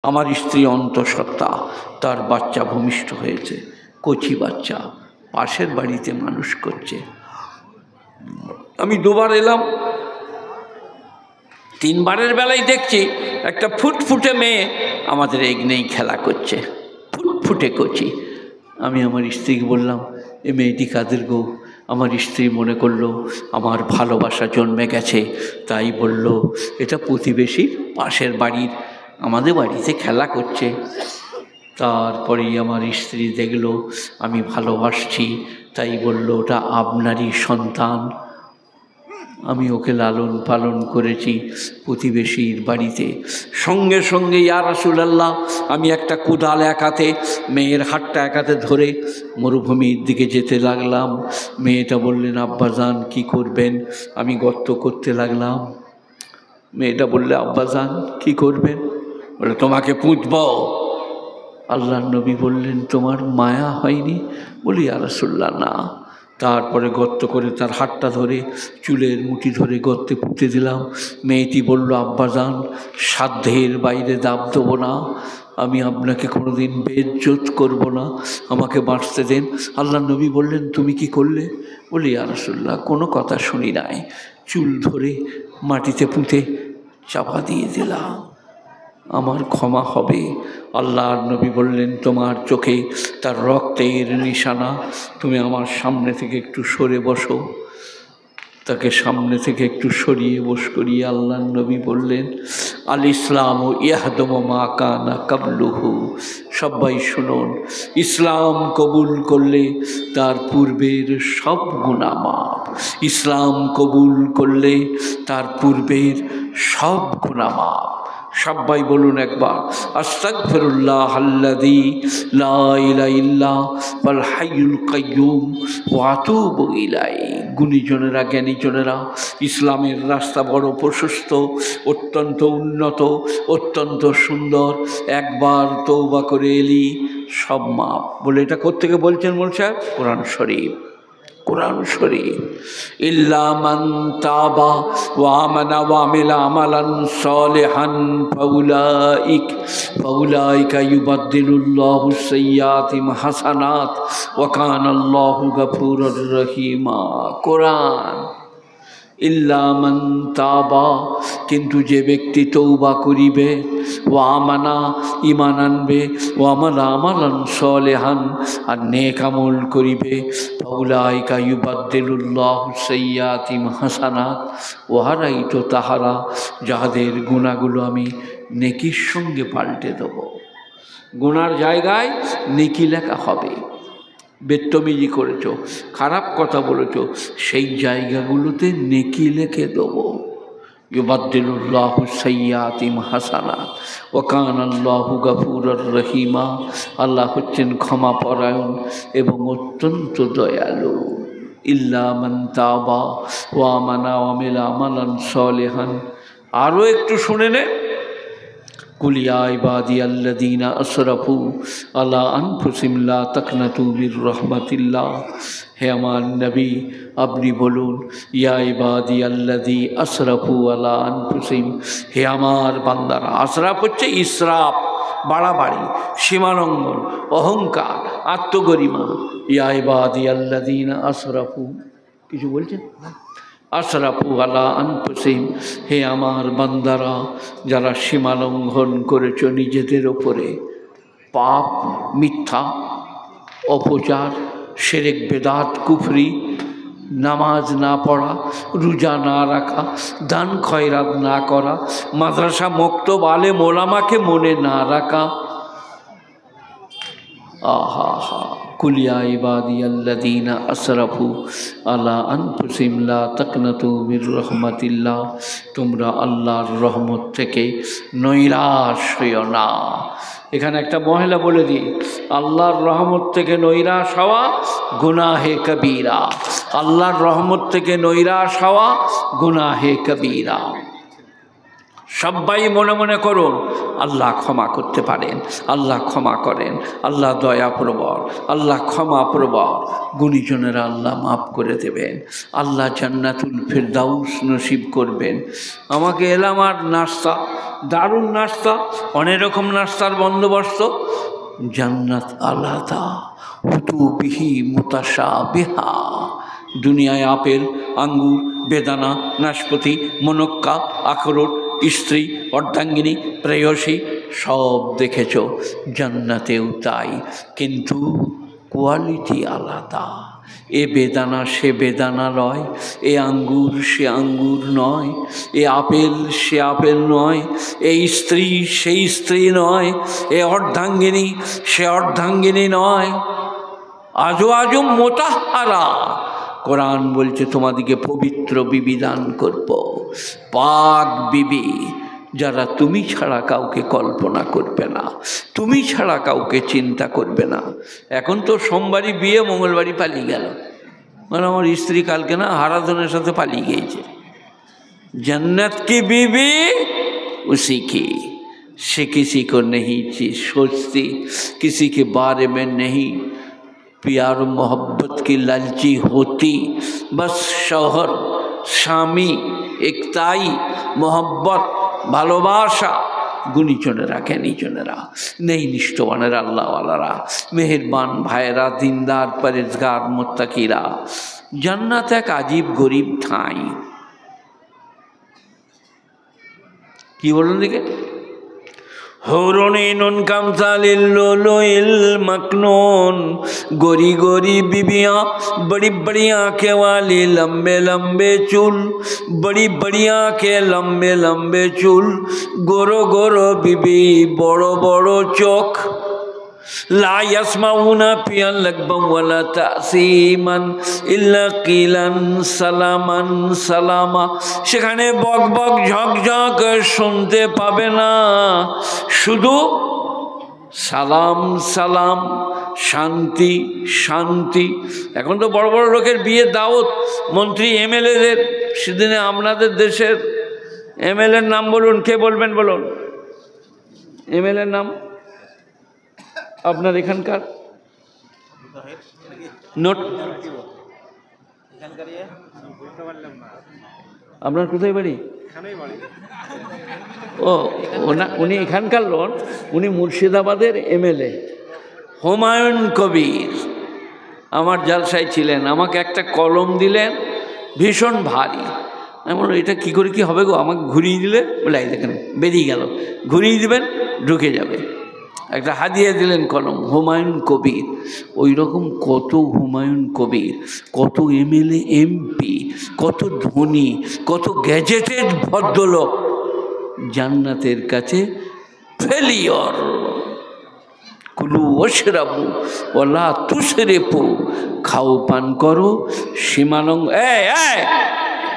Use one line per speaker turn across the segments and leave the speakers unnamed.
আমার স্ত্রী অন্তঃসত্ত্বা, তার বাচ্চা ভূমিষ্ঠ হয়েছে, কচি বাচ্চা, পাশের বাড়িতে মানুষ করছে। আমি দুবার এলাম, তিনবারের বেলায় দেখছি একটা ফুটফুটে মেয়ে আমাদের এগনেই খেলা করছে, ফুটফুটে কচি। আমি আমার স্ত্রীকে বললাম, এ মেয়েটি কাদের গো? আমার স্ত্রী মনে করলো আমার ভালোবাসা জন্মে গেছে, তাই বলল এটা প্রতিবেশীর পাশের বাড়ির, আমাদের বাড়িতে খেলা করছে। তারপরেই আমার স্ত্রী দেখলো আমি ভালোবাসছি, তাই বলল ওটা আপনারই সন্তান। আমি ওকে লালন পালন করেছি প্রতিবেশীর বাড়িতে। সঙ্গে সঙ্গে ইয়া রাসূলুল্লাহ, আমি একটা কোদাল এক হাতে, মেয়ের হাতটা এক হাতে ধরে মরুভূমির দিকে যেতে লাগলাম। মেয়েটা বললেন, আব্বাজান কি করবেন? আমি গর্ত করতে লাগলাম। মেয়েটা বললে, আব্বাজান কি করবেন? বলে, তোমাকে পুঁতব। আল্লাহর নবী বললেন, তোমার মায়া হয়নি? বলি, ইয়া রাসূলুল্লাহ না। তারপরে গর্ত করে তার হাতটা ধরে চুলের মুঠি ধরে গর্তে পুঁতে দিলাম। মেয়েটি বলল, আব্বাজান সাধ্যের বাইরে দাব দেবো না, আমি আপনাকে কোনোদিন বেইজ্জত করব না, আমাকে বাঁচতে দেন। আল্লাহর নবী বললেন, তুমি কি করলে? বলি, ইয়া রাসূলুল্লাহ কোনো কথা শুনি নাই, চুল ধরে মাটিতে পুঁতে চাপা দিয়ে দিলাম, আমার ক্ষমা হবে। আল্লাহর নবী বললেন, তোমার চোখে তার রক্তের নিশানা, তুমি আমার সামনে থেকে একটু সরে বসো। তাকে সামনে থেকে একটু সরিয়ে বস করিয়ে আল্লাহর নবী বললেন, আল ইসলাম ও ইয়াহদম মা কানা কাবলুহু। সবাই শুনুন, ইসলাম কবুল করলে তার পূর্বের সব গুনাহ মাফ। ইসলাম কবুল করলে তার পূর্বের সব গুনাহ মাফ। সবাই বলুন একবার, আস্তাগফিরুল্লাহ আল্লাযী লা ইলাহা ইল্লা হুয়াল হাইয়ুল কাইয়্যুম ওয়া আতুবু ইলাইহি। গুণীজনেরা, জ্ঞানীজনেরা, ইসলামের রাস্তা বড় প্রশস্ত, অত্যন্ত উন্নত, অত্যন্ত সুন্দর। একবার তওবা করে এলি সব মাপ। বলে এটা কোত্থেকে বলছেন মোল সাহেব? কোরআন শরীফ, কোরআন শরীফ। ইল্লা মান তাবা ওয়া আমানা ওয়া আমিলা আমালান সালিহান ফাউলাইকা ইউবাদদিলুল্লাহু সাইয়্যাতিহিম হাসানাত ওয়া কানাল্লাহু গফুরুর রহিমা। কোরআন। ইল্লা মান তাবা, কিন্তু যে ব্যক্তি তওবা করিবে, ওয়া আমানা ঈমান আনবে, ওয়া আমালা আমালান সালিহান আর নেক আমল করিবে, ফাউলাইকা ইউবাদদিলুল্লাহু সাইয়্যাতিহিম হাসানাত, ওহারাই তো তাহারা যাহাদের গুনাহগুলো আমি নেকির সঙ্গে পাল্টে দেব। গুনার জায়গায় নেকি লেখা হবে। বেত্তমিজি করেছ, খারাপ কথা বলেছ, সেই জায়গাগুলোতে নেকি লিখে দেবো। ইউবাদদিলুল্লাহু সাইয়্যাতিহিম হাসানাত ওয়া কানাল্লাহু গফুরুর রহিমা। আল্লাহ হচ্ছেন ক্ষমা পরায়ণ এবং অত্যন্ত দয়ালু। ইল্লা মান তাবা ওয়া আমানা ওয়া আমিলা আমালান সালিহান। আরও একটু শুনে নে, কুল ইয়া ইবাদিয়াল্লাযীনা আসরাফু আলা আনফুসিহিম লা তাকনাতু মির রাহমাতিল্লাহ। হে আমার নবী, আপনি বলুন, ইয়া ইবাদিয়াল্লাযী আসরাফু আলা আনফুসিহিম, হে আমার বান্দারা। আসরাফ হচ্ছে ইসরাফ, বাড়াবাড়ি, সীমালঙ্ঘন, অহংকার, আত্মগরিমা। ইয়া ইবাদিয়াল্লাযীনা আসরাফু, কিছু বলছেন? আসরাফু আলা আনফুসিহিম, হে আমার বান্দারা যারা সীমালঙ্ঘন করেছ নিজেদের ওপরে, পাপ, মিথ্যা, অপচার, শিরক, বেদাত, কুফরি, নামাজ না পড়া, রোজা না রাখা, দান খয়রাত না করা, মাদ্রাসা মক্তব আলেম ওলামাকে মনে না রাখা। আহা হা। কুল ইয়া ইবাদিয়াল্লাযীনা আসরাফু আলা আনফুসিহিম লা তাকনাতু মির রাহমাতিল্লাহ। তোমরা আল্লাহর রহমত থেকে নৈরাশ হইও না। এখানে একটা মহিলা বলে দিই, আল্লাহর রহমত থেকে নৈরাশ হওয়া গুনাহে কবীরা। আল্লাহর রহমত থেকে নৈরাশ হওয়া গুনাহে কবীরা। সবাই মনে মনে করুন, আল্লাহ ক্ষমা করতে পারেন, আল্লাহ ক্ষমা করেন, আল্লাহ দয়া প্রবর, আল্লাহ ক্ষমা প্রবর। গুণীজনেরা আল্লাহ মাফ করে দেবেন, আল্লাহ জান্নাতুল ফিরদাউস নসিব করবেন। আমাকে এলাম আর নাস্তা, দারুণ নাস্তা, অনেক রকম নাস্তার বন্দোবস্ত। জান্নাত আলাদা, উতুবিহি মুতাশাবিহা। দুনিয়ায় আপেল, আঙ্গুর, বেদানা, নাশপাতি, মুনক্কা, আখরোট, স্ত্রী, অর্ধাঙ্গিনী, প্রেয়সী সব দেখেছ, জান্নাতেও তাই, কিন্তু কোয়ালিটি আলাদা। এ বেদানা সে বেদানা নয়, এ আঙ্গুর সে আঙ্গুর নয়, এ আপেল সে আপেল নয়, এই স্ত্রী সেই স্ত্রী নয়, এ অর্ধাঙ্গিনী সে অর্ধাঙ্গিনী নয়। আজো আজো মোতাহারা। কোরআন বলছে তোমাদিকে পবিত্র বিবি দান করব, পাক বিবি, যারা তুমি ছাড়া কাউকে কল্পনা করবে না, তুমি ছাড়া কাউকে চিন্তা করবে না। এখন তো সোমবারই বিয়ে, মঙ্গলবারই পালিয়ে গেল, মানে আমার স্ত্রী কালকে না হারাধনের সাথে পালিয়ে গিয়েছে। जन्नत की बीवी उसी की, से किसी को नहीं चीज सोचती, किसी के बारे में नहीं प्यार मोहब्बत की लालची होती, बस शौहर स्वामी एकताई मोहब्बत ভালোবাসা। গুণীজনেরা জ্ঞানীজনেরা নেই নিষ্ঠবানেরা আল্লাহওয়ালারা মেহেরবান ভাইয়েরা দিনদার পরেজগার মুত্তাকিরা। জান্নাত এক আজীব গরিব ঠাঁই। কি বলুন দিকে, হৌরনীনুন কামসালিল লুলুইল मखनून, गोरी गोरी बीबियाँ, बड़ी बड़ी आँखें वाली, लंबे लंबे चूल, बड़ी बड़ी आँखें, लंबे लंबे चूल, गोरो गोरो बीबी, बड़ो बड़ो चोख। ला यस्माउना पियन लगबम वला तासीमन इल्ला कीलन सालामान सालामा। সেখানে বক বক ঝকঝক শুনতে পাবে না, শুধু সালাম সালাম, শান্তি শান্তি। এখন তো বড় বড় লোকের বিয়ে দাওয়াত, মন্ত্রী এমএলএদের। সেদিনে আপনাদের দেশের এমএলএর নাম বলুন, কে বলবেন বলুন এমএলএর নাম আপনার এখানকার? নোট আপনার কোথায় বাড়ি? ও উনি এখানকার লোন, উনি মুর্শিদাবাদের এমএলএ হুমায়ুন কবির আমার জালসায় ছিলেন। আমাকে একটা কলম দিলেন, ভীষণ ভারী। আমি বললাম এটা কী করে কী হবে গো? আমাকে ঘুরিয়ে দিলে, বলে এই দেখেন বেরিয়ে গেল, ঘুরিয়ে দিবেন ঢুকে যাবে। একটা হাদিয়া দিলেন কলম, হুমায়ুন কবির। ওই রকম কত হুমায়ুন কবির, কত এমএলএ এমপি, কত ধনী, কত গ্যাজেটেড ভদ্রলোক জান্নাতের কাছে ফেলিয়র। কুলু ওশরাবু ওয়ালা তুসরিফু, খাও পান করো সীমালং।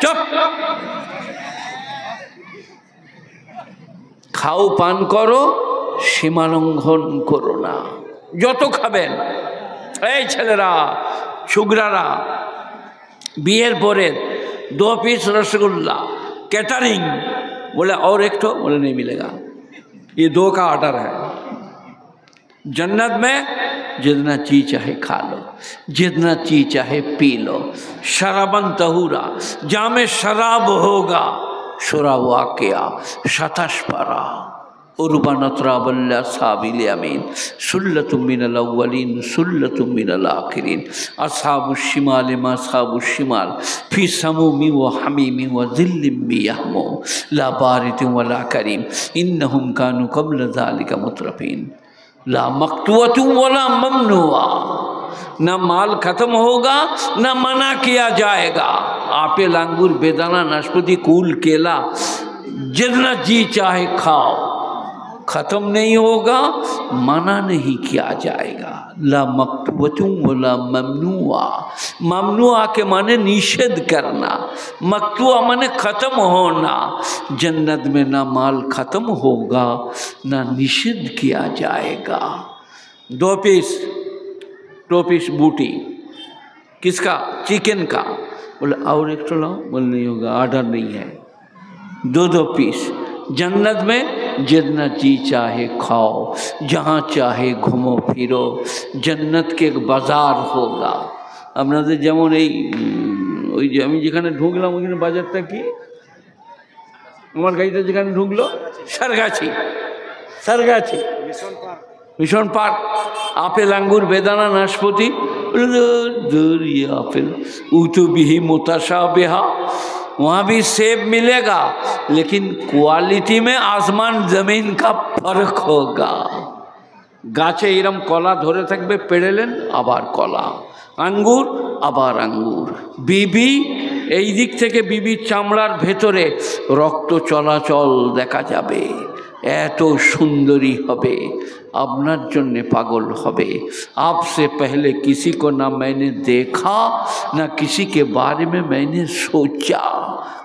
চুপ, খাও পান করো, সীমালঙ্ঘন করো না। যত খাবেন। এই ছেলেরা ছুগরারা, বিয়ের পরে 2 पीस रसगुल्ला कैटरिंग, बोले और एक तो, बोले नहीं मिलेगा, ये 2 का ऑर्डर है। जन्नत में जितना ची चाहे खा लो, जितना ची चाहे पी लो। शराबन तहूरा, जामे शराब होगा, शुरा वाक़िया शतश परा, उर्बानतरा बल्ला साबिल अमीन, सुल्लतुम मिनल अव्वलीन सुल्लतुम मिनल आखिरीन, अस्हाबुश शिमाल मा अस्हाबुश शिमाल फी समूमी व हमीमी व ज़िल्लिम बियहमूम ला बारिदिन व ला करीम इन्नहुम कानू क़ब्ल ज़ालिका मुतरफीन ला मक़तूअतुन व ला ममनुआ। न माल खत्म होगा, न मना किया जाएगा। आपेल, अंगूर, बेदाना, नाशपाती, कूल, केला, जितना जी चाहे खाओ, खत्म नहीं होगा, मना नहीं किया जाएगा। ला मक़तूअतुन वला ममनुआ। ममनुआ के माने निषेध करना, मक़तूआ माने ख़त्म होना। जन्नत में ना माल ख़त्म होगा, ना निषेध किया जाएगा। 2 पीस बूटी, किसका? चिकन का। बोले और एक तो लाओ, बोले नहीं होगा, ऑर्डर नहीं है। 2 पीस जन्नत में जितना जी चाहे खाओ, जहाँ चाहे घूमो फिरो, जन्नत के एक बाजार होगा। আপনাদের যেমন এই ওই যে আমি যেখানে ঢুকলাম ওইখানে বাজারটা কি, আমার গাড়িটা যেখানে ঢুকলো Sargachhi, Sargachhi mission park, apple আঙ্গুর বেদানা नाशपाती, दूर ये আপেল ऊतु बिही मुताशा बेहा, वहाँ भी सेब मिलेगा लेकिन क्वालिटी में आसमान जमीन का फर्क होगा। गाचे एरम कला धरे থাকবে পেড়েলেন আবার কলা, আঙ্গুর আবার আঙ্গুর, বিবি এই দিক থেকে বিবির চামড়ার ভেতরে রক্ত চলাচল দেখা যাবে, এত সুন্দরী হবে, আপনার জন্য পাগল হবে। आपसे पहले किसी को ना मैंने देखा ना किसी के बारे में मैंने सोचा,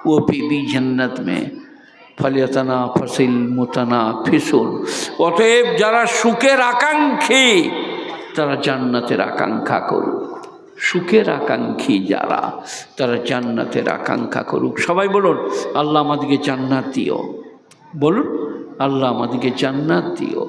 वो बीबी जन्नत में। फलियतना फसिल मुतना फिसुल, অতএব যারা সুখের আকাঙ্ক্ষী তারা জান্নাতের আকাঙ্ক্ষা করুক, সুখের আকাঙ্ক্ষী যারা তারা জান্নাতের আকাঙ্ক্ষা করুক। সবাই বলুন আল্লাহ আমাদেরকে জান্নাত দিও, বলুন আল্লাহ আমাদেরকে জান্নাত দিও।